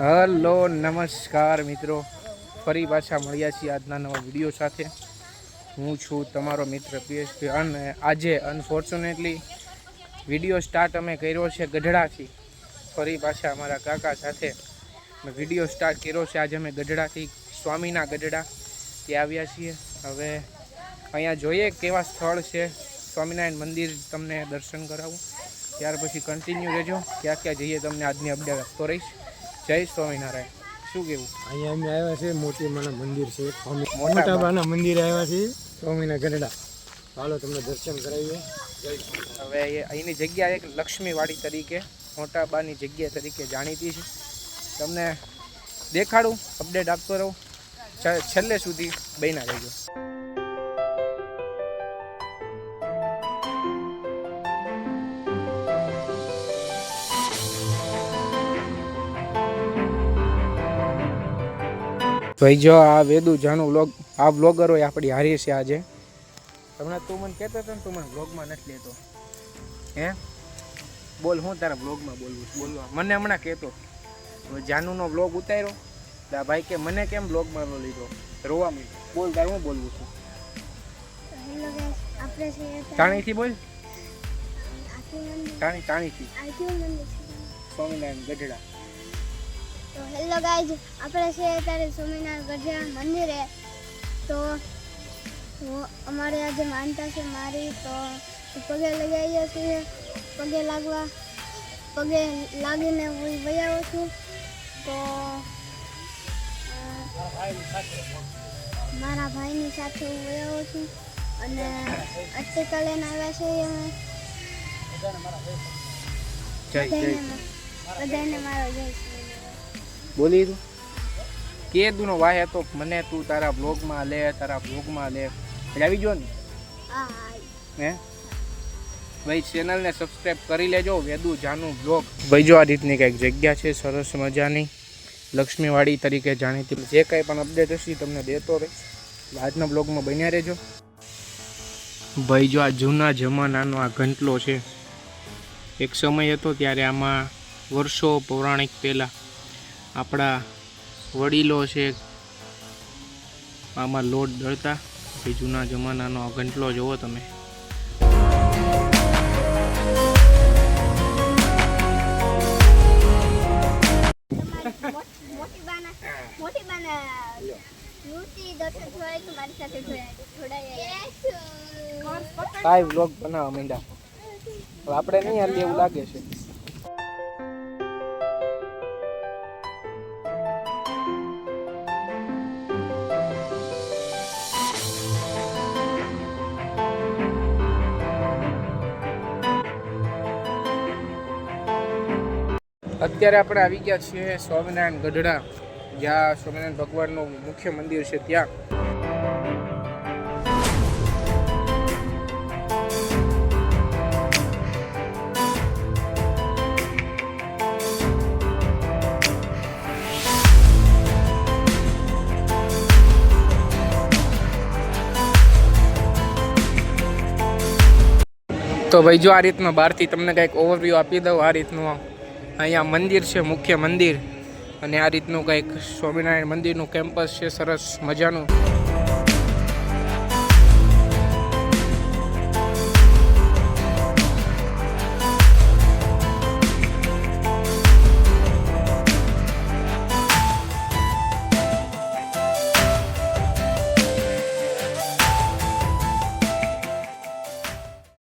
Hello નમસ્કાર મિત્રો, ફરી પાછા મળ્યા છીએ આજના નવા વિડીયો સાથે। હું છું તમારો મિત્ર પીએસપી અને આજે અનફોર્ચ્યુનેટલી વિડીયો સ્ટાર્ટ અમે કર્યો છે ગઢડાથી। ફરી પાછા અમારા કાકા સાથે વિડીયો સ્ટાર્ટ કર્યો છે। આજે અમે ગઢડાથી સ્વામીના ગઢડા ત્યાં આવ્યા છીએ। હવે અહીંયા જોઈએ કેવા સ્થળ છે સ્વામિનારાયણ મંદિર, તમને દર્શન કરાવું, ત્યાર પછી કન્ટિન્યુ રહેજો, ક્યાં ક્યાં જઈએ તમને આજની અપડેટ આપતો રહીશ। જય સ્વામિનારાયણ। શું કેવું? અહીંયા અમે આવ્યા છે મોટી માના મંદિર છે, મોટા બાના મંદિરે આવ્યા છીએ સ્વામીના ગઢડા। ચાલો તમને દર્શન કરાવીએ। હવે અહીંની જગ્યા એક લક્ષ્મીવાડી તરીકે, મોટા બાની જગ્યા તરીકે જાણીતી છે। તમને દેખાડું, અપડેટ આપતો રહું, છેલ્લે સુધી બન્યા રહેજો। ભાઈ જો આ વેદુ જાનું વ્લોગ, આ વ્લોગરો આપણી હારી છે આજે। હમણાં તું મને કહેતો હતો ને તું મને વ્લોગમાં નથી લેતો, હે બોલ હું તારા વ્લોગમાં બોલવા મને હમણાં કહેતો। હવે જાનુનો વ્લોગ ઉતાર્યો તો ભાઈ કે મને કેમ વ્લોગમાં ન લીધો, રોવા માંડ્યો। બોલ તારે હું બોલવું છું, ટાણીથી બોલ, ટાણીથી સ્વામિનારાયણ ગઢડા। તો હેલો ગાઈઝ, આપણે છે અત્યારે સ્વામિનારાયણ ગઢડા મંદિરે। તો અમારે આજે માનતા છે મારી, તો પગે લગાવીએ છીએ, પગે લાગીને હું વયાવું છું। તો મારા ભાઈની સાથે હું વયાવું છું અને અત્યારે લઈને આવ્યા છીએ અમે બધાને મારો જય બોલી તું કે તું વાહે તો મને તું તારા બ્લોગમાં લે, તારા બ્લોગમાં લે આવી ગયો ને? હે ભાઈ ચેનલને સબસ્ક્રાઈબ કરી લેજો, વેદુ જાનું બ્લોગ। ભાઈ જો આ રીતની કંઈક જગ્યા છે સરસ મજાની, લક્ષ્મીવાડી તરીકે જાણીતી। જે કંઈ પણ અપડેટ હશે તમને દેતો રહીશ, આજના બ્લોગમાં બન્યા રહેજો। ભાઈ જો આ જૂના જમાનાનો આ ઘંટલો છે, એક સમય હતો ત્યારે આમાં વર્ષો પૌરાણિક પહેલાં આપણા વડીલો છે આમાં લોટ દળતા। એ જૂના જમાનાનો આ ઘંટલો જોવો તમે। કાંઈ વ્લોગ બનાવવા માંડ્યા, આપણે નહીં હાલી એવું લાગે છે। અત્યારે આપણે આવી ગયા છીએ સ્વામિનારાયણ ગઢડા, જ્યાં સ્વામિનારાયણ ભગવાનનું મુખ્ય મંદિર છે ત્યાં। તો ભાઈ જો આ રીતનો બહારથી તમને કંઈક ઓવરવ્યૂ આપી દઉં। આ રીતનું અહીંયા મંદિર છે, મુખ્ય મંદિર, અને આ રીતનું કંઈક સ્વામિનારાયણ મંદિરનું કેમ્પસ છે સરસ મજાનું।